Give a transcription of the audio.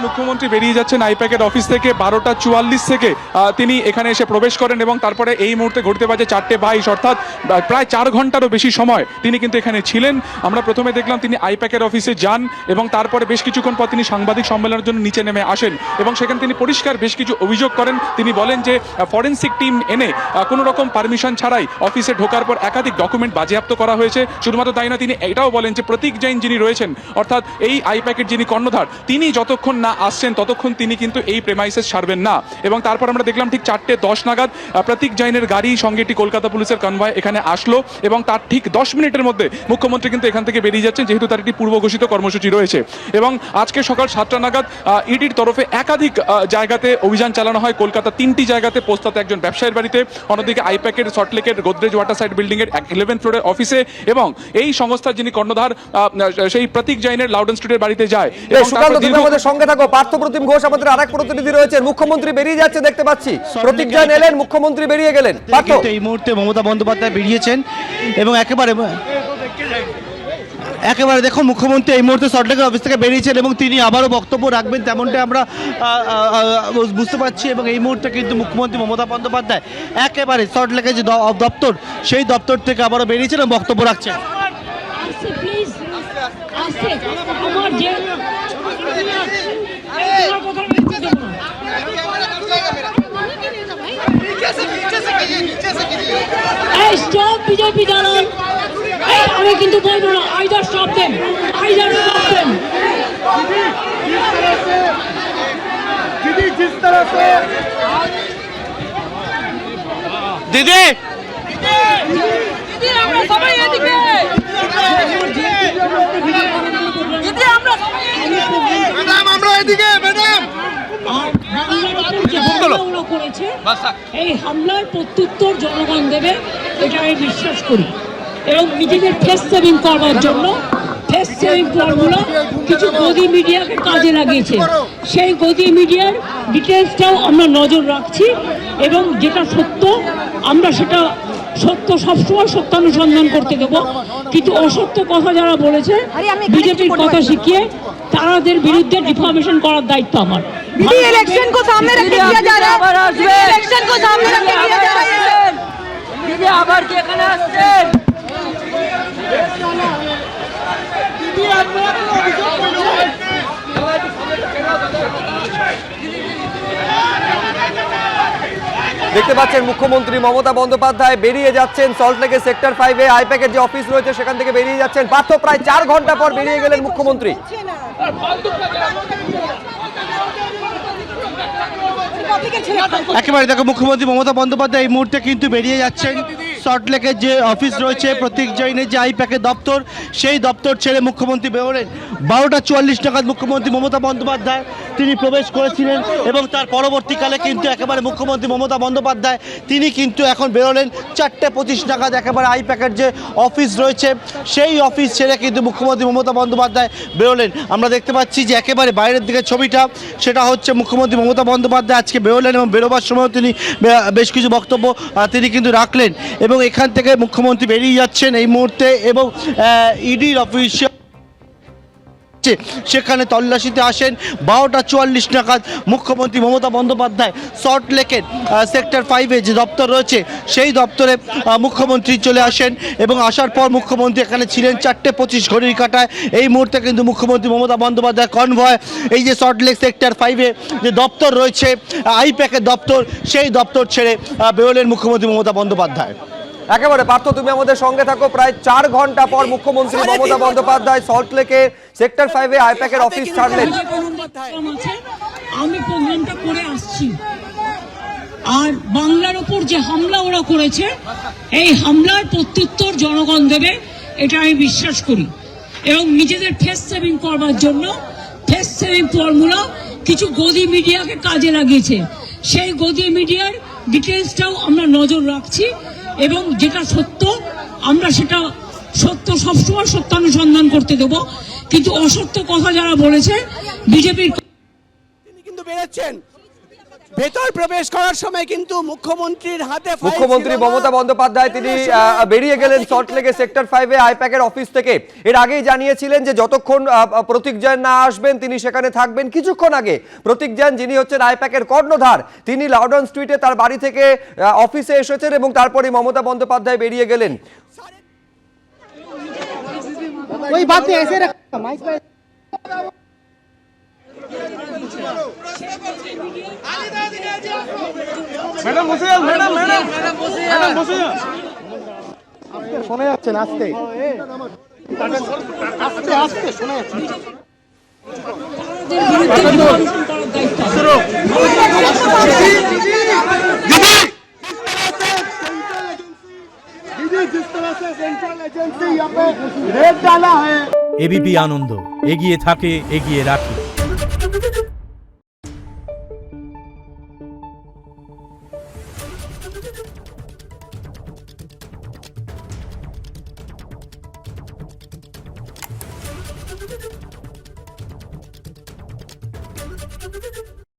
মুখ্যমন্ত্রী বেরিয়ে যাচ্ছেন আইপ্যাকের অফিস থেকে 12:44 থেকে তিনি এখানে এসে প্রবেশ করেন এবং তারপরে এই মুহূর্তে ঘটতে বাজে 4:22, অর্থাৎ প্রায় 4 ঘন্টারও বেশি সময় তিনি কিন্তু এখানে ছিলেন। আমরা প্রথমে দেখলাম তিনি আইপ্যাকের অফিসে যান এবং তারপরে বেশ কিছুক্ষণ পর তিনি সাংবাদিক সম্মেলনের জন্য নিচে নেমে আসেন এবং সেখানে তিনি পরিষ্কার বেশ কিছু অভিযোগ করেন। তিনি বলেন যে ফরেন্সিক টিম এনে কোনো রকম পারমিশন ছাড়াই অফিসে ঢোকার পর একাধিক ডকুমেন্ট বাজেয়াপ্ত করা হয়েছে। শুধুমাত্র তাই না, তিনি এটাও বলেন যে প্রতীক জৈন যিনি রয়েছেন, অর্থাৎ এই আইপ্যাকের যিনি কর্ণধার, তিনি যতক্ষণ না আসছেন ততক্ষণ তিনি কিন্তু এই প্রেমাইসেস ছাড়বেন না। এবং তারপর আমরা দেখলাম ঠিক 4:10 নাগাদ প্রতীক জৈনের গাড়ি সঙ্গে একটি কলকাতা পুলিশের কনভয় এখানে আসলো এবং তার ঠিক 10 মিনিটের মধ্যে মুখ্যমন্ত্রী কিন্তু এখান থেকে বেরিয়ে যাচ্ছেন, যেহেতু তার একটি পূর্ব ঘোষিত কর্মসূচি রয়েছে। এবং আজকে সকাল 7টা নাগাদ ইডির তরফে একাধিক জায়গাতে অভিযান চালানো হয়। কলকাতা 3টি জায়গাতে, পোস্তাতে একজন ব্যবসায়ীর বাড়িতে, অন্যদিকে আইপ্যাকের সল্টলেকের গোদরেজ ওয়াটার সাইড বিল্ডিং এর 11th ফ্লোরের অফিসে এবং এই সংস্থার যিনি কর্ণধার সেই প্রতীক জৈনের লাউডন স্ট্রিটের বাড়িতে যায়। আমাদের সঙ্গে থাকো পার্থপ্রতিম ঘোষ, আমাদের আরেক প্রতিনিধি রয়েছেন। মুখ্যমন্ত্রী বেরিয়ে যাচ্ছে দেখতে পাচ্ছি, প্রতীক জৈন এলেন, মুখ্যমন্ত্রী বেরিয়ে গেলেন। এই মুহূর্তে মমতা বন্দ্যোপাধ্যায় বেরিয়েছেন এবং একেবারে দেখো মুখ্যমন্ত্রী এই মুহূর্তে সল্টলেকের অফিস থেকে বেরিয়েছেন এবং তিনি আবারও বক্তব্য রাখবেন তেমনটা আমরা বুঝতে পারছি। এবং এই মুহূর্তে কিন্তু মুখ্যমন্ত্রী মমতা বন্দ্যোপাধ্যায় একেবারে সল্টলেকের যে দপ্তর, সেই দপ্তর থেকে আবারও বেরিয়েছেন এবং বক্তব্য রাখছেন। আমি কিন্তু বলবো না, either stop them, either stop them. দিদি আমরা সবাই এদিকে, দিদি আমরা সবাই এদিকে, ম্যাডাম আমরা এদিকে, ম্যাডাম। করেছে এই হামলার প্রত্যুত্তর জনগণ দেবে, এটা আমি বিশ্বাস করি। এবং নিজেদের ফেস সেভিং করবার জন্য ফেস সেভিং ফর্মুলা কিছু গদি মিডিয়াকে কাজে লাগিয়েছে। সেই গদি মিডিয়ার ডিটেলসটাও আমরা নজর রাখছি এবং যেটা সত্য আমরা সেটা সত্য সবসময় সত্যানুসন্ধান করতে দেবো। কিন্তু অসত্য কথা যারা বলেছে বিজেপির কথা শিখিয়ে তাদের বিরুদ্ধে ডিফামেশন করার দায়িত্ব আমার। इलेक्शन को सामने रख के किया जा रहा है, इलेक्शन को सामने रख के किया जा रहा है। दीदी आभार के कने আসছেন दीदी আপনারা অভিযোগ করছেন। দেখতে পাচ্ছেন মুখ্যমন্ত্রী মমতা বন্দ্যোপাধ্যায় বেরিয়ে যাচ্ছেন সল্টলেকের সেক্টর 5-এ আইপ্যাকের যে অফিস রয়েছে সেখান থেকে বেরিয়ে যাচ্ছেন। মাত্র প্রায় 4 ঘন্টা পর বেরিয়ে গেলেন মুখ্যমন্ত্রী। একেবারে দেখো মুখ্যমন্ত্রী মমতা বন্দ্যোপাধ্যায় এই মুহূর্তে কিন্তু বেরিয়ে যাচ্ছেন। সল্টলেকের যে অফিস রয়েছে প্রতীক জৈনের যে আইপ্যাকের দপ্তর, সেই দপ্তর ছেড়ে মুখ্যমন্ত্রী বেরোলেন 12:44 নাগাদ। মুখ্যমন্ত্রী মমতা বন্দ্যোপাধ্যায় তিনি প্রবেশ করেছিলেন এবং তার পরবর্তীকালে কিন্তু একেবারে মুখ্যমন্ত্রী মমতা বন্দ্যোপাধ্যায় তিনি কিন্তু এখন বেরোলেন 4:25 নাগাদ। একেবারে আইপ্যাকের যে অফিস রয়েছে সেই অফিস ছেড়ে কিন্তু মুখ্যমন্ত্রী মমতা বন্দ্যোপাধ্যায় বেরোলেন। আমরা দেখতে পাচ্ছি যে একেবারে বাইরের দিকে ছবিটা, সেটা হচ্ছে মুখ্যমন্ত্রী মমতা বন্দ্যোপাধ্যায় আজকে বেরোলেন এবং বেরোবার সময় তিনি বেশ কিছু বক্তব্য তিনি কিন্তু রাখলেন এবং এখান থেকে মুখ্যমন্ত্রী বেরিয়ে যাচ্ছেন এই মুহূর্তে এবং ইডির অফিসে সেখানে তল্লাশিতে আসেন। 12:44 নাগাদ মুখ্যমন্ত্রী মমতা বন্দ্যোপাধ্যায় সল্টলেকের সেক্টর 5-এ যে দপ্তর রয়েছে সেই দপ্তরে মুখ্যমন্ত্রী চলে আসেন এবং আসার পর মুখ্যমন্ত্রী এখানে ছিলেন 4:25 ঘড়ির কাঁটায়। এই মুহূর্তে কিন্তু মুখ্যমন্ত্রী মমতা বন্দ্যোপাধ্যায় কনভয় এই যে সল্টলেক সেক্টর 5-এ যে দপ্তর রয়েছে আইপ্যাকের দপ্তর, সেই দপ্তর ছেড়ে বেরোলেন মুখ্যমন্ত্রী মমতা বন্দ্যোপাধ্যায়। একেবারে পার্থ তুমি আমাদের সঙ্গে থাকো। প্রায় 4 ঘন্টা পর মুখ্যমন্ত্রী মমতা বন্দ্যোপাধ্যায় সল্টলেকের সেক্টর 5-এ আইপ্যাকের অফিস ছাড়লেন। আমি প্রোগ্রামটা করে আসছি আর বাংলার উপর যে হামলা ওরা করেছে এই হামলার প্রত্যুত্তর জনগণ দেবে, এটা আমি বিশ্বাস করি। এবং নিজেদের ফেস সেভিং করবার জন্য ফেস সেভিং ফর্মুলা কিছু গদি মিডিয়াকে কাজে লাগিয়েছে। সেই গদি মিডিয়ার ডিটেলসটাও আমরা নজর রাখছি এবং যেটা সত্য আমরা সেটা সত্য সবসময় সত্যানুসন্ধান করতে দেবো। কিন্তু অসত্য কথা যারা বলেছে বিজেপির, তিনি কিন্তু বেরোচ্ছেন ভেতর প্রবেশ করার সময় কিন্তু মুখ্যমন্ত্রীর হাতে ফাইল মুখ্যমন্ত্রী ছিল না। মমতা বন্দ্যোপাধ্যায় তিনি বেরিয়ে গেলেন সল্টলেকের সেক্টর 5-এ আইপ্যাকের অফিস থেকে। এর আগেই জানিয়েছিলেন যে যতক্ষণ প্রতীক জৈন না আসবেন তিনি সেখানে থাকবেন। কিছুক্ষণ আগে প্রতীক জৈন, যিনি হচ্ছেন আইপ্যাকের কর্ণধার, তিনি লাউডন স্ট্রিটে তার বাড়ি থেকে অফিসে এসেছেন এবং তারপরে মমতা বন্দ্যোপাধ্যায় বেরিয়ে গেলেন। ওই বাত নিয়ে এসে রাখ মাইক পে ম্যাডাম বসে যান, ম্যাডাম ম্যাডাম ম্যাডাম বসে যান। শোনা যাচ্ছে না, আস্তে আস্তে আস্তে শোনা যাচ্ছে। বিরুদ্ধে নিয়ন্ত্রণ করার দায়িত্ব এবিপি আনন্দ, এগিয়ে থাকে, এগিয়ে রাখে।